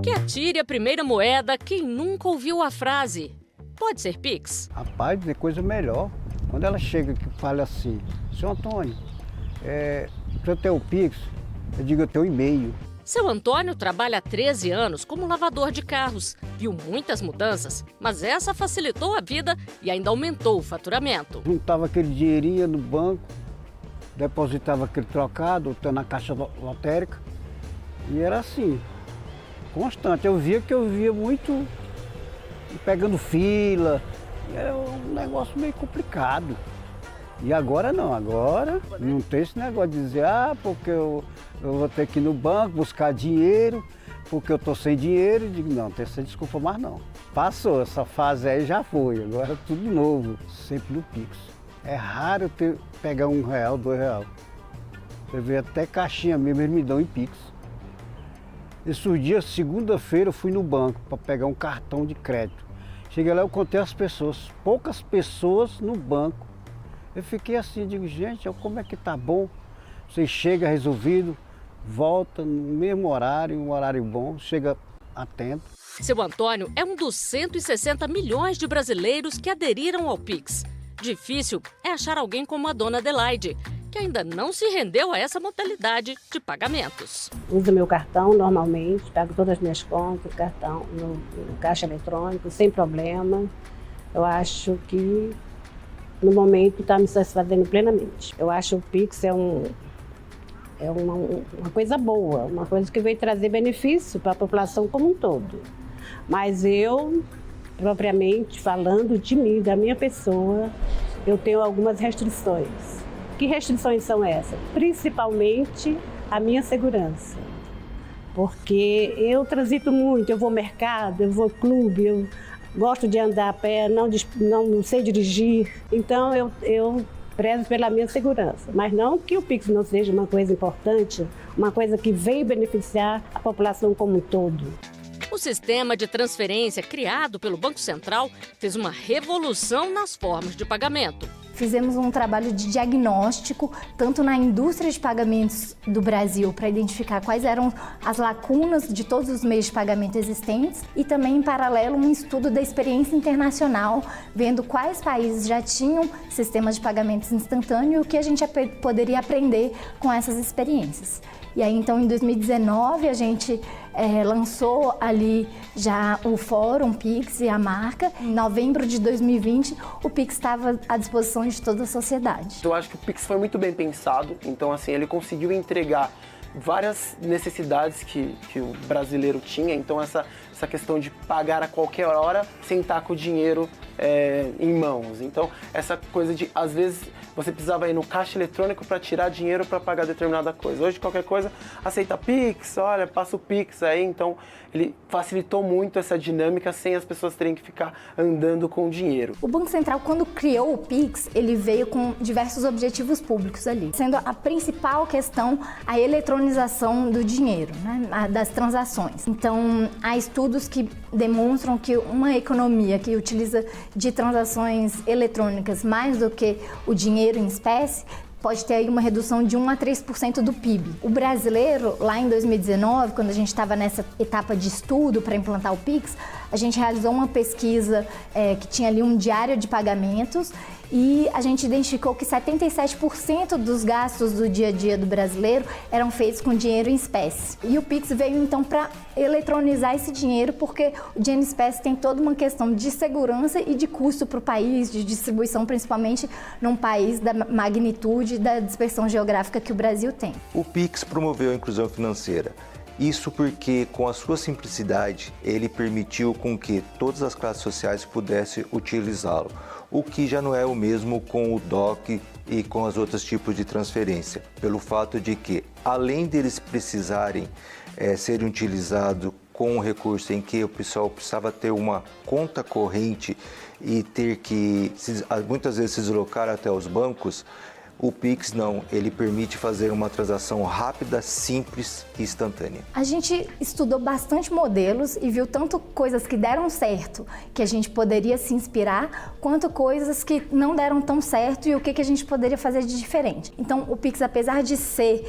Que atire a primeira moeda quem nunca ouviu a frase. Pode ser Pix? Rapaz, tem coisa melhor. Quando ela chega que fala assim, seu Antônio, se eu tenho o Pix, eu digo eu tenho e-mail. Seu Antônio trabalha há 13 anos como lavador de carros. Viu muitas mudanças, mas essa facilitou a vida e ainda aumentou o faturamento. Juntava aquele dinheirinho no banco, depositava aquele trocado, na caixa lotérica, e era assim, constante. Eu via muito pegando fila, era um negócio meio complicado. E agora não, agora não tem esse negócio de dizer, porque eu vou ter que ir no banco buscar dinheiro, porque eu estou sem dinheiro. Eu digo, não tem essa desculpa mais não. Passou, essa fase aí já foi, agora é tudo novo, sempre no Pix. É raro eu pegar R$1, R$2. Você vê até caixinha mesmo, eles me dão em Pix. Esses dias, segunda-feira, eu fui no banco para pegar um cartão de crédito. Cheguei lá, eu contei as pessoas, poucas pessoas no banco. Eu fiquei assim, digo, gente, como é que tá bom? Você chega resolvido, volta no mesmo horário, um horário bom, chega atento. Seu Antônio é um dos 160 milhões de brasileiros que aderiram ao Pix. Difícil é achar alguém como a dona Adelaide, que ainda não se rendeu a essa modalidade de pagamentos. Uso meu cartão normalmente, pago todas as minhas contas, cartão no caixa eletrônico, sem problema. Eu acho que no momento está me satisfazendo plenamente. Eu acho que o Pix é uma coisa boa, uma coisa que veio trazer benefício para a população como um todo. Mas eu, propriamente falando de mim, da minha pessoa, eu tenho algumas restrições. Que restrições são essas? Principalmente a minha segurança. Porque eu transito muito, eu vou ao mercado, eu vou ao clube, eu gosto de andar a pé, não sei dirigir. Então eu prezo pela minha segurança. Mas não que o Pix não seja uma coisa importante, uma coisa que veio beneficiar a população como um todo. O sistema de transferência criado pelo Banco Central fez uma revolução nas formas de pagamento. Fizemos um trabalho de diagnóstico, tanto na indústria de pagamentos do Brasil, para identificar quais eram as lacunas de todos os meios de pagamento existentes, e também, em paralelo, um estudo da experiência internacional, vendo quais países já tinham sistemas de pagamentos instantâneos e o que a gente poderia aprender com essas experiências. E aí, então, em 2019, a gente lançou ali já o Fórum Pix e a marca. Em novembro de 2020, o Pix estava à disposição de toda a sociedade. Eu acho que o Pix foi muito bem pensado, então assim, ele conseguiu entregar várias necessidades que o brasileiro tinha, então essa questão de pagar a qualquer hora sem estar com o dinheiro em mãos. Então essa coisa de, às vezes, você precisava ir no caixa eletrônico para tirar dinheiro para pagar determinada coisa. Hoje qualquer coisa aceita Pix, olha, passa o Pix aí, então ele facilitou muito essa dinâmica sem as pessoas terem que ficar andando com dinheiro. O Banco Central, quando criou o Pix, ele veio com diversos objetivos públicos ali, sendo a principal questão a eletronização do dinheiro, né, das transações. Então, há estudos que demonstram que uma economia que utiliza de transações eletrônicas mais do que o dinheiro em espécie pode ter aí uma redução de 1 a 3% do PIB. O brasileiro, lá em 2019, quando a gente estava nessa etapa de estudo para implantar o Pix, a gente realizou uma pesquisa que tinha ali um diário de pagamentos, e a gente identificou que 77% dos gastos do dia a dia do brasileiro eram feitos com dinheiro em espécie. E o Pix veio então para eletronizar esse dinheiro, porque o dinheiro em espécie tem toda uma questão de segurança e de custo para o país, de distribuição, principalmente num país da magnitude e da dispersão geográfica que o Brasil tem. O Pix promoveu a inclusão financeira. Isso porque, com a sua simplicidade, ele permitiu com que todas as classes sociais pudessem utilizá-lo, o que já não é o mesmo com o DOC e com os outros tipos de transferência, pelo fato de que, além deles precisarem serem utilizados com um recurso em que o pessoal precisava ter uma conta corrente e ter que, muitas vezes, se deslocar até os bancos, O Pix não, ele permite fazer uma transação rápida, simples e instantânea. A gente estudou bastante modelos e viu tanto coisas que deram certo, que a gente poderia se inspirar, quanto coisas que não deram tão certo e o que a gente poderia fazer de diferente. Então, o Pix, apesar de ser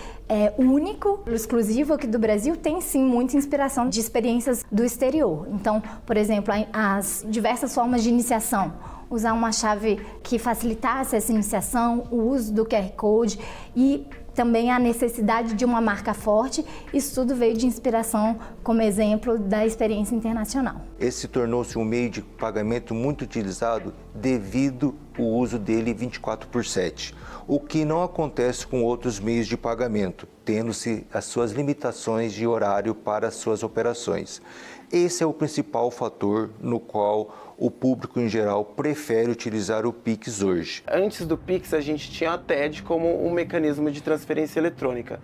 único, exclusivo aqui do Brasil, tem sim muita inspiração de experiências do exterior. Então, por exemplo, as diversas formas de iniciação, usar uma chave que facilitasse essa iniciação, o uso do QR Code e também a necessidade de uma marca forte. Isso tudo veio de inspiração como exemplo da experiência internacional. Esse tornou-se um meio de pagamento muito utilizado devido ao uso dele 24/7, o que não acontece com outros meios de pagamento, tendo-se as suas limitações de horário para as suas operações. Esse é o principal fator no qual o público em geral prefere utilizar o Pix hoje. Antes do Pix, a gente tinha a TED como um mecanismo de transferência eletrônica.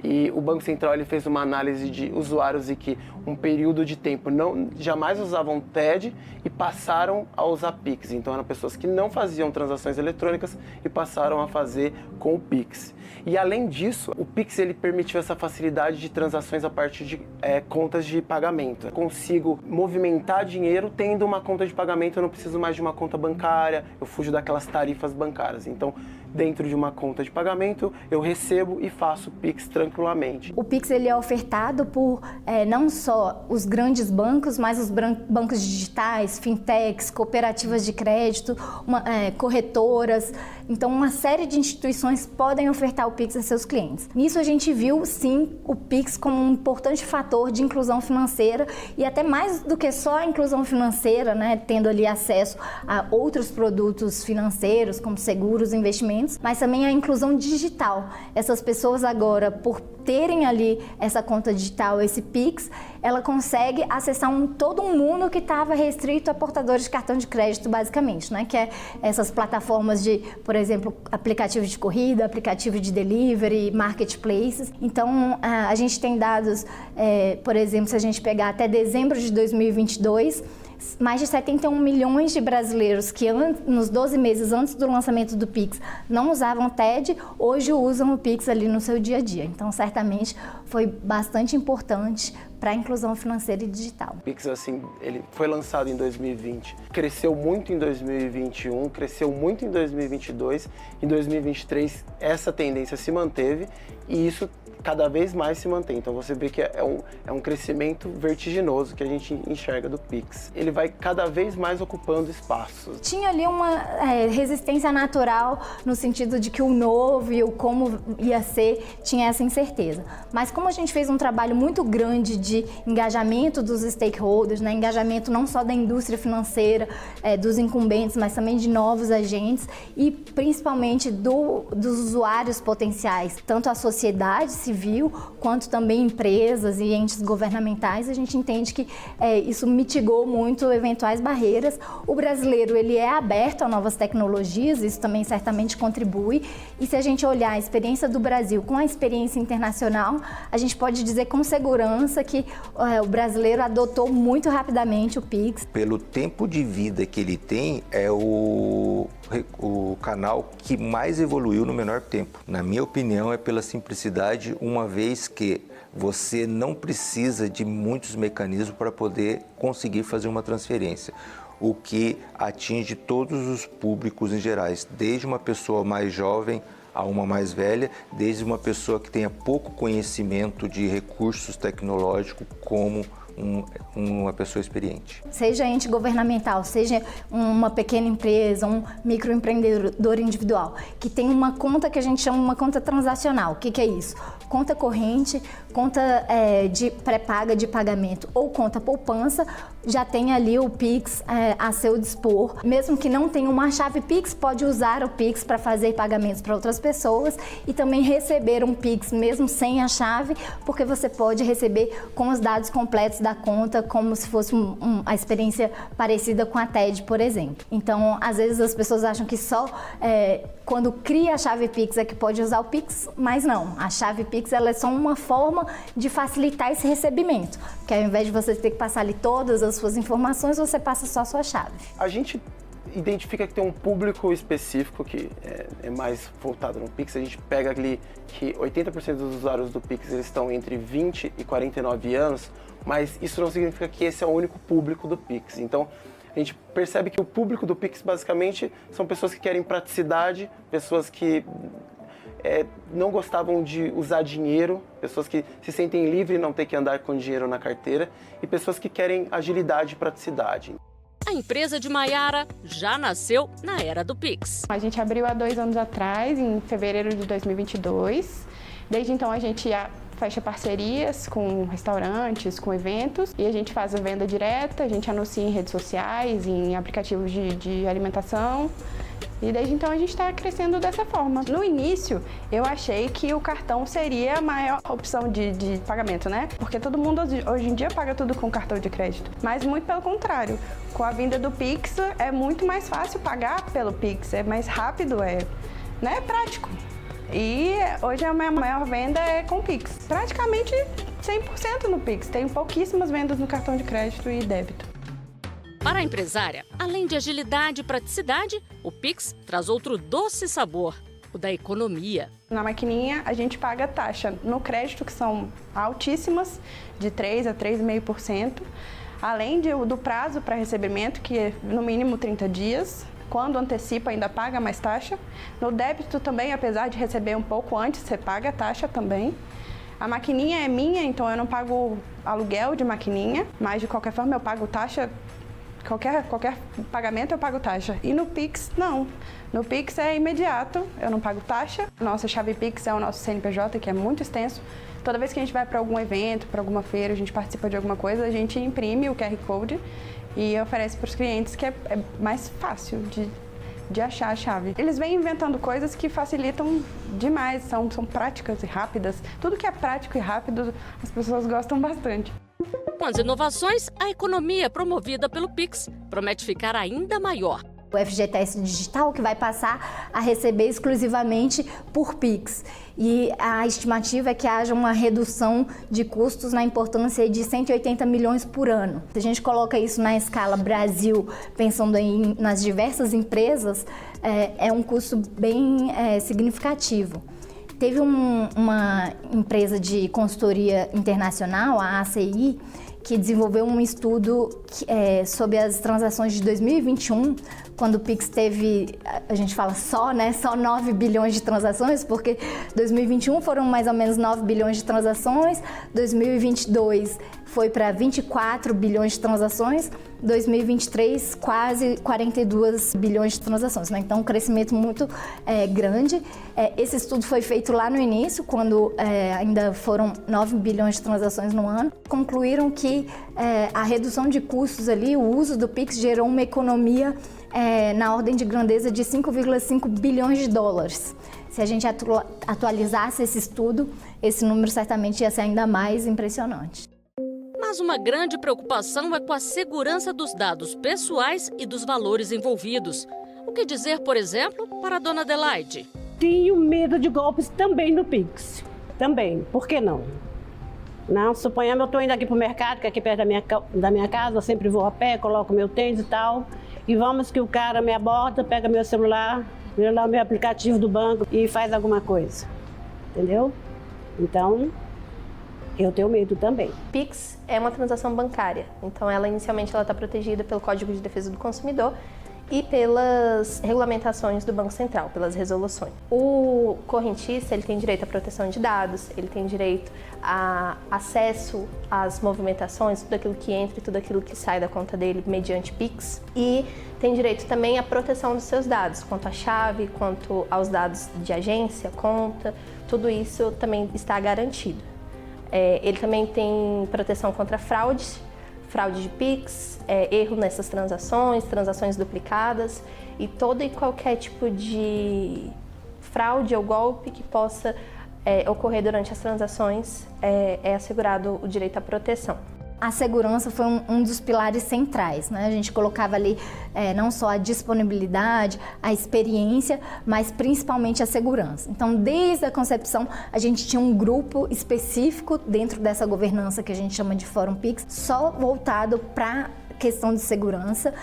E o Banco Central ele fez uma análise de usuários e que um período de tempo jamais usavam TED e passaram a usar Pix. Então eram pessoas que não faziam transações eletrônicas e passaram a fazer com o Pix. E além disso, o Pix ele permitiu essa facilidade de transações a partir de contas de pagamento. Eu consigo movimentar dinheiro tendo uma conta de pagamento, eu não preciso mais de uma conta bancária, eu fujo daquelas tarifas bancárias. Então, dentro de uma conta de pagamento, eu recebo e faço Pix tranquilamente. O Pix ele é ofertado por não só os grandes bancos, mas os bancos digitais, fintechs, cooperativas de crédito, corretoras. Então, uma série de instituições podem ofertar o Pix a seus clientes. Nisso, a gente viu, sim, o Pix como um importante fator de inclusão financeira e até mais do que só a inclusão financeira, né, tendo ali acesso a outros produtos financeiros, como seguros, investimentos, mas também a inclusão digital. Essas pessoas agora, por terem ali essa conta digital, esse Pix, ela consegue acessar todo um mundo que estava restrito a portadores de cartão de crédito, basicamente, né? Que é essas plataformas de, por exemplo, aplicativos de corrida, aplicativo de delivery, marketplaces. Então, a gente tem dados, por exemplo, se a gente pegar até dezembro de 2022, mais de 71 milhões de brasileiros que nos 12 meses antes do lançamento do Pix não usavam TED, hoje usam o Pix ali no seu dia a dia. Então, certamente, foi bastante importante para a inclusão financeira e digital. O Pix, assim, ele foi lançado em 2020, cresceu muito em 2021, cresceu muito em 2022, em 2023 essa tendência se manteve e isso cada vez mais se mantém. Então você vê que é um crescimento vertiginoso que a gente enxerga do Pix. Ele vai cada vez mais ocupando espaços. Tinha ali uma resistência natural no sentido de que o novo e o como ia ser tinha essa incerteza. Mas como a gente fez um trabalho muito grande de engajamento dos stakeholders, né? Engajamento não só da indústria financeira, dos incumbentes, mas também de novos agentes e principalmente dos usuários potenciais, tanto a sociedade civil, quanto também empresas e entes governamentais, a gente entende que isso mitigou muito eventuais barreiras. O brasileiro ele é aberto a novas tecnologias, isso também certamente contribui. E se a gente olhar a experiência do Brasil com a experiência internacional, a gente pode dizer com segurança que o brasileiro adotou muito rapidamente o Pix. Pelo tempo de vida que ele tem, é o canal que mais evoluiu no menor tempo. Na minha opinião, é pela simplicidade, uma vez que você não precisa de muitos mecanismos para poder conseguir fazer uma transferência, o que atinge todos os públicos em gerais, desde uma pessoa mais jovem a uma mais velha, desde uma pessoa que tenha pouco conhecimento de recursos tecnológicos como uma pessoa experiente. Seja ente governamental, seja uma pequena empresa, um microempreendedor individual, que tem uma conta que a gente chama uma conta transacional. O que é isso? Conta corrente, conta de pré-paga de pagamento ou conta poupança, já tem ali o Pix a seu dispor. Mesmo que não tenha uma chave Pix, pode usar o Pix para fazer pagamentos para outras pessoas e também receber um Pix mesmo sem a chave, porque você pode receber com os dados completos da conta, como se fosse a experiência parecida com a TED, por exemplo. Então, às vezes as pessoas acham que só quando cria a chave Pix é que pode usar o Pix, mas não. A chave Pix ela é só uma forma de facilitar esse recebimento, porque ao invés de você ter que passar ali todas as suas informações, você passa só a sua chave. A gente identifica que tem um público específico que é mais voltado no Pix. A gente pega ali que 80% dos usuários do Pix eles estão entre 20 e 49 anos, mas isso não significa que esse é o único público do Pix. Então, a gente percebe que o público do Pix basicamente são pessoas que querem praticidade, pessoas que não gostavam de usar dinheiro, pessoas que se sentem livres e não ter que andar com dinheiro na carteira e pessoas que querem agilidade e praticidade. A empresa de Maiara já nasceu na era do Pix. A gente abriu há 2 anos atrás, em fevereiro de 2022. Desde então a gente fecha parcerias com restaurantes, com eventos, e a gente faz a venda direta, a gente anuncia em redes sociais, em aplicativos de alimentação. E desde então a gente está crescendo dessa forma. No início, eu achei que o cartão seria a maior opção de pagamento, né? Porque todo mundo hoje em dia paga tudo com cartão de crédito. Mas muito pelo contrário, com a vinda do Pix é muito mais fácil pagar pelo Pix, é mais rápido, é prático. E hoje a minha maior venda é com Pix. Praticamente 100% no Pix. Tem pouquíssimas vendas no cartão de crédito e débito. Para a empresária, além de agilidade e praticidade, o Pix traz outro doce sabor, o da economia. Na maquininha, a gente paga taxa no crédito, que são altíssimas, de 3% a 3,5%, além do prazo para recebimento, que é no mínimo 30 dias. Quando antecipa, ainda paga mais taxa. No débito também, apesar de receber um pouco antes, você paga a taxa também. A maquininha é minha, então eu não pago aluguel de maquininha, mas de qualquer forma eu pago taxa. Qualquer pagamento eu pago taxa. E no Pix, não. No Pix é imediato, eu não pago taxa. Nossa chave Pix é o nosso CNPJ, que é muito extenso. Toda vez que a gente vai para algum evento, para alguma feira, a gente participa de alguma coisa, a gente imprime o QR Code e oferece para os clientes, que é mais fácil de achar a chave. Eles vêm inventando coisas que facilitam demais, são práticas e rápidas. Tudo que é prático e rápido, as pessoas gostam bastante. Com as inovações, a economia promovida pelo Pix promete ficar ainda maior. O FGTS Digital que vai passar a receber exclusivamente por Pix. E a estimativa é que haja uma redução de custos na importância de 180 milhões por ano. Se a gente coloca isso na escala Brasil, pensando nas diversas empresas, é um custo bem significativo. Teve uma empresa de consultoria internacional, a ACI, que desenvolveu um estudo sobre as transações de 2021, quando o Pix teve, a gente fala só 9 bilhões de transações, porque 2021 foram mais ou menos 9 bilhões de transações, 2022 foi para 24 bilhões de transações, 2023 quase 42 bilhões de transações, né? Então um crescimento muito grande. Esse estudo foi feito lá no início, quando ainda foram 9 bilhões de transações no ano. Concluíram que a redução de custos ali, o uso do Pix gerou uma economia na ordem de grandeza de 5,5 bilhões de dólares. Se a gente atualizasse esse estudo, esse número certamente ia ser ainda mais impressionante. Mas uma grande preocupação é com a segurança dos dados pessoais e dos valores envolvidos. O que dizer, por exemplo, para a dona Adelaide? Tenho medo de golpes também no Pix. Também. Por que não? Não, suponhamos eu estou indo aqui para o mercado, que é aqui perto da minha casa, eu sempre vou a pé, coloco meu tênis e tal. E vamos que o cara me aborda, pega meu celular, vê lá o meu aplicativo do banco e faz alguma coisa. Entendeu? Então, eu tenho medo também. Pix é uma transação bancária, então ela inicialmente está protegida pelo Código de Defesa do Consumidor e pelas regulamentações do Banco Central, pelas resoluções. O correntista ele tem direito à proteção de dados, ele tem direito a acesso às movimentações, tudo aquilo que entra e tudo aquilo que sai da conta dele mediante Pix, e tem direito também à proteção dos seus dados, quanto à chave, quanto aos dados de agência, conta, tudo isso também está garantido. Ele também tem proteção contra fraude de Pix, erro nessas transações duplicadas e todo e qualquer tipo de fraude ou golpe que possa ocorrer durante as transações, é assegurado o direito à proteção. A segurança foi um dos pilares centrais, né? A gente colocava ali não só a disponibilidade, a experiência, mas principalmente a segurança. Então, desde a concepção, a gente tinha um grupo específico dentro dessa governança que a gente chama de Fórum Pix, só voltado para questão de segurança.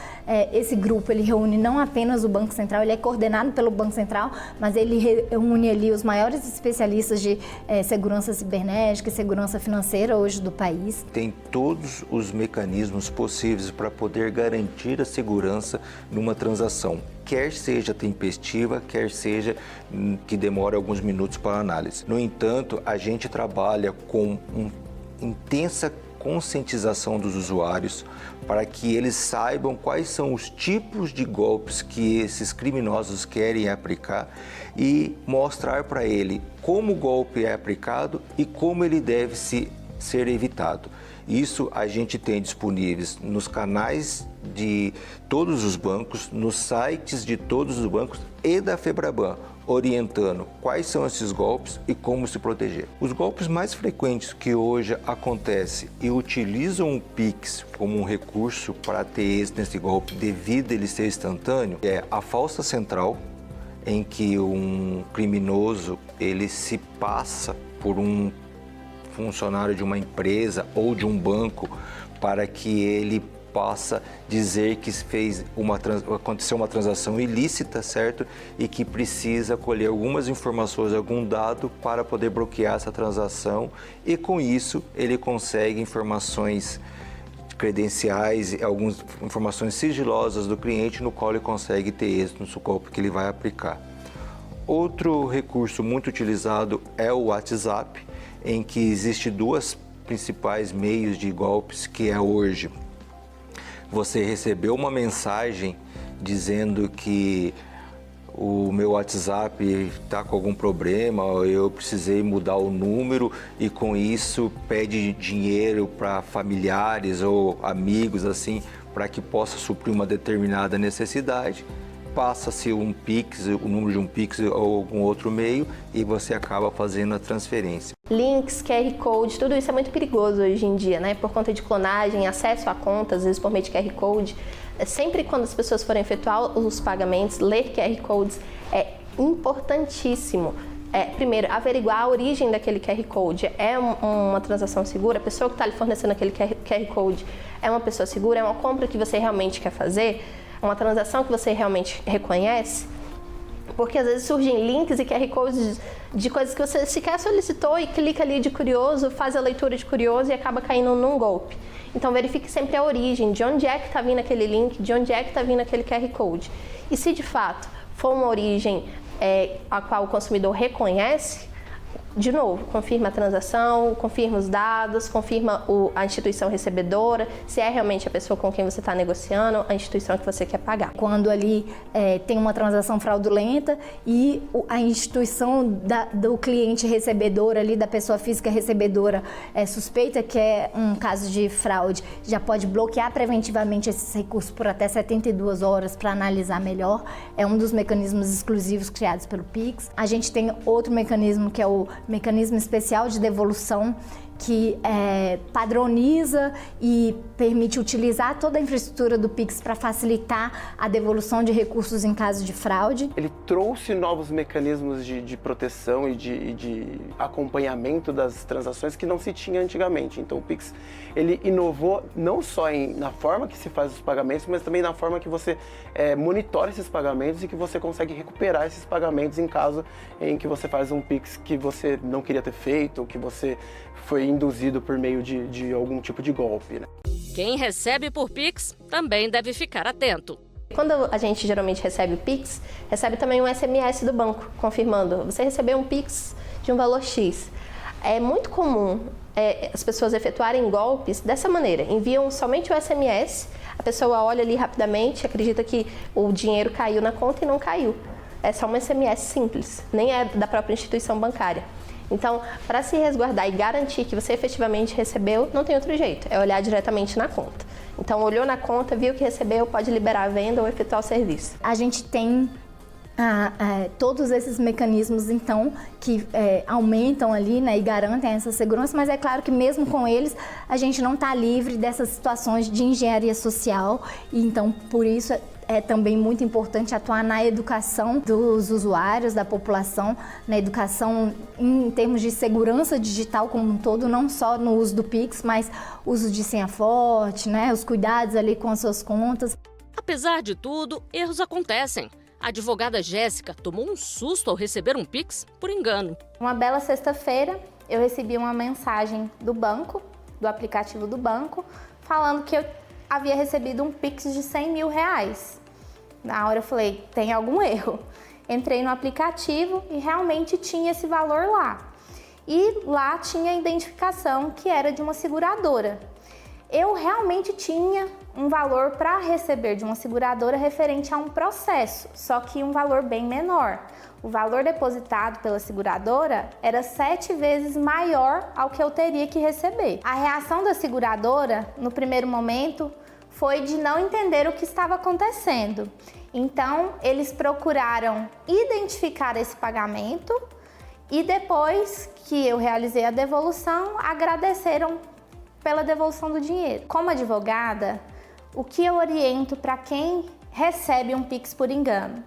Esse grupo, ele reúne não apenas o Banco Central, ele é coordenado pelo Banco Central, mas ele reúne ali os maiores especialistas de segurança cibernética e segurança financeira hoje do país. Tem todos os mecanismos possíveis para poder garantir a segurança numa transação, quer seja tempestiva, quer seja que demore alguns minutos para análise. No entanto, a gente trabalha com uma intensa conscientização dos usuários para que eles saibam quais são os tipos de golpes que esses criminosos querem aplicar e mostrar para ele como o golpe é aplicado e como ele deve ser evitado. Isso a gente tem disponíveis nos canais de todos os bancos, nos sites de todos os bancos e da Febraban, orientando quais são esses golpes e como se proteger. Os golpes mais frequentes que hoje acontecem e utilizam o Pix como um recurso para ter êxito nesse golpe devido a ele ser instantâneo é a falsa central, em que um criminoso ele se passa por um funcionário de uma empresa ou de um banco para que ele possa dizer que aconteceu uma transação ilícita, certo? E que precisa colher algumas informações, algum dado para poder bloquear essa transação e com isso ele consegue informações credenciais e algumas informações sigilosas do cliente no qual ele consegue ter êxito no golpe que ele vai aplicar. Outro recurso muito utilizado é o WhatsApp, em que existe duas principais meios de golpes, que é hoje você recebeu uma mensagem dizendo que o meu WhatsApp está com algum problema, eu precisei mudar o número e com isso pede dinheiro para familiares ou amigos assim para que possa suprir uma determinada necessidade. Passa-se um Pix, o número de um Pix ou algum outro meio e você acaba fazendo a transferência. Links, QR Code, tudo isso é muito perigoso hoje em dia, né? Por conta de clonagem, acesso a contas, às vezes por meio de QR Code. Sempre quando as pessoas forem efetuar os pagamentos, ler QR Codes é importantíssimo. Primeiro, averiguar a origem daquele QR Code. É uma transação segura? A pessoa que está lhe fornecendo aquele QR Code é uma pessoa segura? É uma compra que você realmente quer fazer? Uma transação que você realmente reconhece? Porque às vezes surgem links e QR Codes de coisas que você sequer solicitou e clica ali de curioso, faz a leitura de curioso e acaba caindo num golpe. Então verifique sempre a origem, de onde é que está vindo aquele link, de onde é que está vindo aquele QR Code. E se de fato for uma origem a qual o consumidor reconhece, de novo, confirma a transação, confirma os dados, confirma a instituição recebedora, se é realmente a pessoa com quem você está negociando, a instituição que você quer pagar. Quando ali tem uma transação fraudulenta e a instituição do cliente recebedor ali, da pessoa física recebedora suspeita que é um caso de fraude, já pode bloquear preventivamente esses recursos por até 72 horas para analisar melhor. É um dos mecanismos exclusivos criados pelo Pix. A gente tem outro mecanismo que é o mecanismo especial de devolução, que padroniza e permite utilizar toda a infraestrutura do Pix para facilitar a devolução de recursos em caso de fraude. Ele trouxe novos mecanismos de proteção e de acompanhamento das transações que não se tinha antigamente. Então o Pix ele inovou não só na forma que se faz os pagamentos, mas também na forma que você monitora esses pagamentos e que você consegue recuperar esses pagamentos em caso em que você faz um Pix que você não queria ter feito, ou que você foi induzido por meio de algum tipo de golpe, né? Quem recebe por Pix também deve ficar atento. Quando a gente geralmente recebe o Pix, recebe também um SMS do banco confirmando: você recebeu um Pix de um valor X. É muito comum as pessoas efetuarem golpes dessa maneira: enviam somente o SMS, a pessoa olha ali rapidamente, acredita que o dinheiro caiu na conta e não caiu. É só um SMS simples, nem é da própria instituição bancária. Então, para se resguardar e garantir que você efetivamente recebeu, não tem outro jeito, é olhar diretamente na conta. Então, olhou na conta, viu que recebeu, pode liberar a venda ou efetuar o serviço. A gente tem todos esses mecanismos, então, que aumentam ali, né, e garantem essa segurança, mas é claro que mesmo com eles, a gente não está livre dessas situações de engenharia social, e então, por isso, é também muito importante atuar na educação dos usuários, da população, na educação em termos de segurança digital como um todo, não só no uso do Pix, mas uso de senha forte, né, os cuidados ali com as suas contas. Apesar de tudo, erros acontecem. A advogada Jéssica tomou um susto ao receber um Pix por engano. Uma bela sexta-feira, eu recebi uma mensagem do banco, do aplicativo do banco, falando que eu havia recebido um Pix de R$100 mil. Na hora eu falei, tem algum erro? Entrei no aplicativo e realmente tinha esse valor lá. E lá tinha a identificação que era de uma seguradora. Eu realmente tinha um valor para receber de uma seguradora referente a um processo, só que um valor bem menor. O valor depositado pela seguradora era 7 vezes maior ao que eu teria que receber. A reação da seguradora, no primeiro momento, foi de não entender o que estava acontecendo. Então, eles procuraram identificar esse pagamento e depois que eu realizei a devolução, agradeceram pela devolução do dinheiro. Como advogada, o que eu oriento para quem recebe um Pix por engano?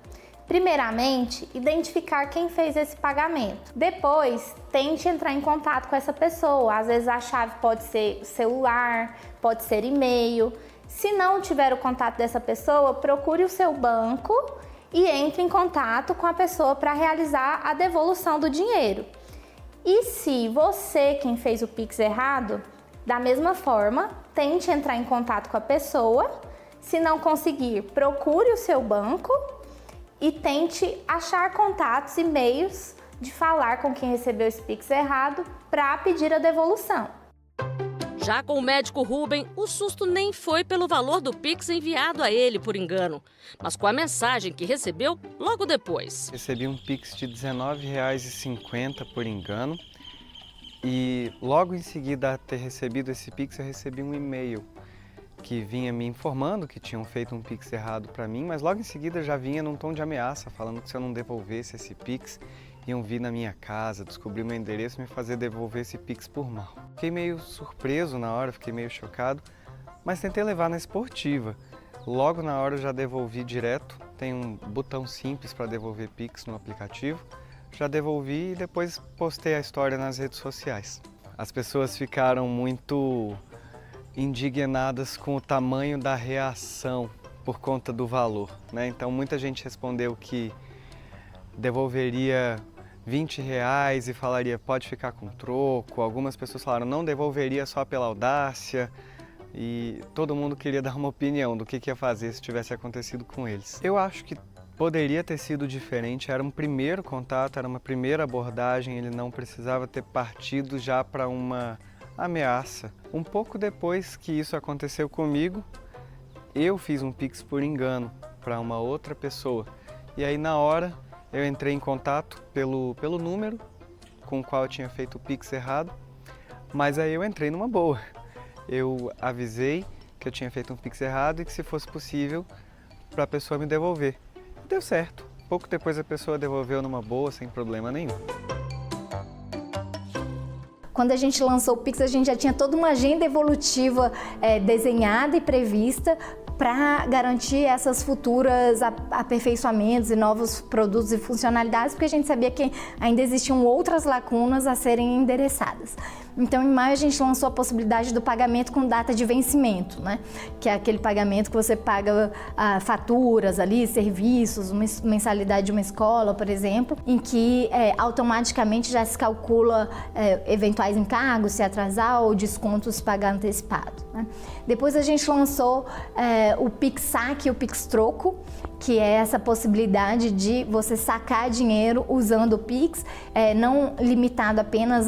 Primeiramente, identificar quem fez esse pagamento. Depois, tente entrar em contato com essa pessoa. Às vezes a chave pode ser celular, pode ser e-mail. Se não tiver o contato dessa pessoa, procure o seu banco e entre em contato com a pessoa para realizar a devolução do dinheiro. E se você, quem fez o Pix errado, da mesma forma, tente entrar em contato com a pessoa. Se não conseguir, procure o seu banco e tente achar contatos e meios de falar com quem recebeu esse Pix errado para pedir a devolução. Já com o médico Rubem, o susto nem foi pelo valor do Pix enviado a ele por engano, mas com a mensagem que recebeu logo depois. Recebi um Pix de R$19,50 por engano e logo em seguida a ter recebido esse Pix eu recebi um e-mail que vinha me informando que tinham feito um Pix errado para mim, mas logo em seguida já vinha num tom de ameaça, falando que se eu não devolvesse esse Pix, iam vir na minha casa, descobrir meu endereço e me fazer devolver esse Pix por mal. Fiquei meio surpreso na hora, fiquei meio chocado, mas tentei levar na esportiva. Logo na hora eu já devolvi direto, tem um botão simples para devolver Pix no aplicativo. Já devolvi e depois postei a história nas redes sociais. As pessoas ficaram muito indignadas com o tamanho da reação por conta do valor, né? Então muita gente respondeu que devolveria R$20 e falaria pode ficar com troco. Algumas pessoas falaram não devolveria só pela audácia e todo mundo queria dar uma opinião do que ia fazer se tivesse acontecido com eles. Eu acho que poderia ter sido diferente, era um primeiro contato, era uma primeira abordagem, ele não precisava ter partido já para uma ameaça. Um pouco depois que isso aconteceu comigo, eu fiz um Pix por engano para uma outra pessoa. E aí na hora eu entrei em contato pelo número com o qual eu tinha feito o Pix errado, mas aí eu entrei numa boa. Eu avisei que eu tinha feito um Pix errado e que se fosse possível para a pessoa me devolver. Deu certo. Pouco depois a pessoa devolveu numa boa, sem problema nenhum. Quando a gente lançou o Pix, a gente já tinha toda uma agenda evolutiva desenhada e prevista para garantir essas futuras aperfeiçoamentos e novos produtos e funcionalidades, porque a gente sabia que ainda existiam outras lacunas a serem endereçadas. Então, em maio, a gente lançou a possibilidade do pagamento com data de vencimento, né? Que é aquele pagamento que você paga faturas ali, serviços, uma mensalidade de uma escola, por exemplo, em que automaticamente já se calcula eventuais encargos, se atrasar, ou descontos se pagar antecipado, né? Depois a gente lançou o Pix Saque e o Pix Troco, que é essa possibilidade de você sacar dinheiro usando o Pix, não limitado apenas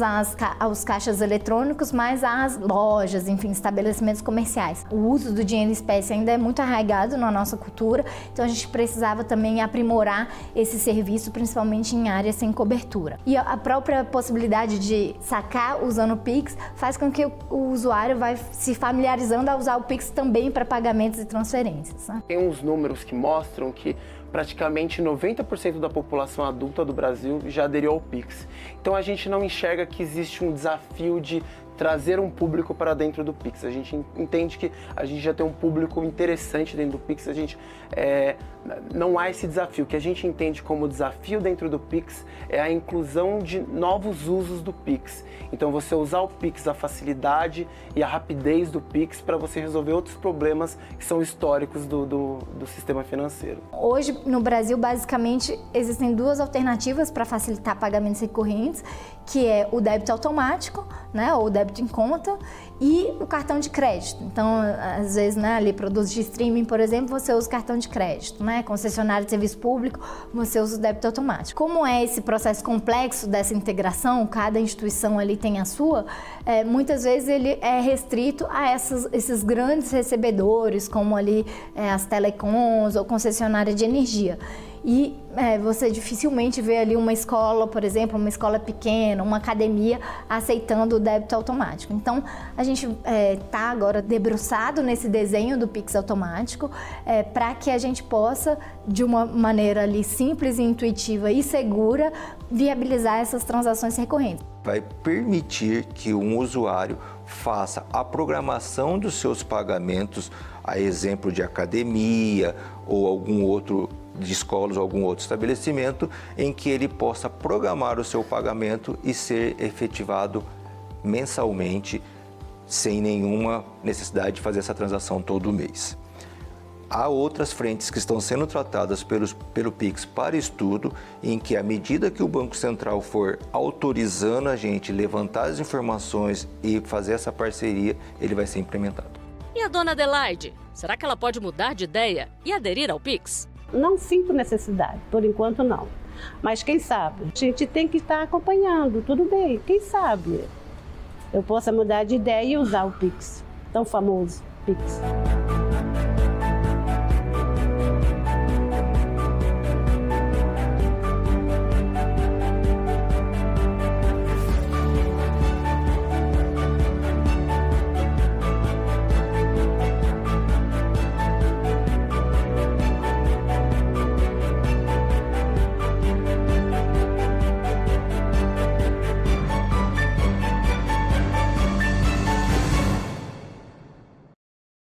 aos caixas eletrônicos, mas às lojas, enfim, estabelecimentos comerciais. O uso do dinheiro em espécie ainda é muito arraigado na nossa cultura, então a gente precisava também aprimorar esse serviço, principalmente em áreas sem cobertura. E a própria possibilidade de sacar usando o Pix faz com que o usuário vai se familiarizando a usar o Pix também para pagamentos e transferências, né? Tem uns números que mostram que praticamente 90% da população adulta do Brasil já aderiu ao Pix. Então a gente não enxerga que existe um desafio de trazer um público para dentro do Pix. A gente entende que a gente já tem um público interessante dentro do Pix, não há esse desafio. O que a gente entende como desafio dentro do Pix é a inclusão de novos usos do Pix. Então você usar o Pix, a facilidade e a rapidez do Pix para você resolver outros problemas que são históricos do sistema financeiro. Hoje, no Brasil, basicamente, existem duas alternativas para facilitar pagamentos recorrentes, que é o débito automático, né, ou o débito em conta, e o cartão de crédito. Então, às vezes, né, ali produtos de streaming, por exemplo, você usa o cartão de crédito, né, concessionário de serviço público, você usa o débito automático. Como é esse processo complexo dessa integração, cada instituição ali tem a sua, muitas vezes ele é restrito a esses grandes recebedores, como ali as telecoms ou concessionária de energia. E você dificilmente vê ali uma escola, por exemplo, uma escola pequena, uma academia aceitando o débito automático. Então, a gente está agora debruçado nesse desenho do Pix automático para que a gente possa, de uma maneira ali simples, intuitiva e segura, viabilizar essas transações recorrentes. Vai permitir que um usuário faça a programação dos seus pagamentos, a exemplo de academia ou algum outro de escolas ou algum outro estabelecimento, em que ele possa programar o seu pagamento e ser efetivado mensalmente, sem nenhuma necessidade de fazer essa transação todo mês. Há outras frentes que estão sendo tratadas pelo Pix para estudo, em que, à medida que o Banco Central for autorizando a gente levantar as informações e fazer essa parceria, ele vai ser implementado. E a dona Adelaide, será que ela pode mudar de ideia e aderir ao Pix? Não sinto necessidade, por enquanto não. Mas quem sabe? A gente tem que estar acompanhando, tudo bem, quem sabe? Eu possa mudar de ideia e usar o Pix, tão famoso Pix.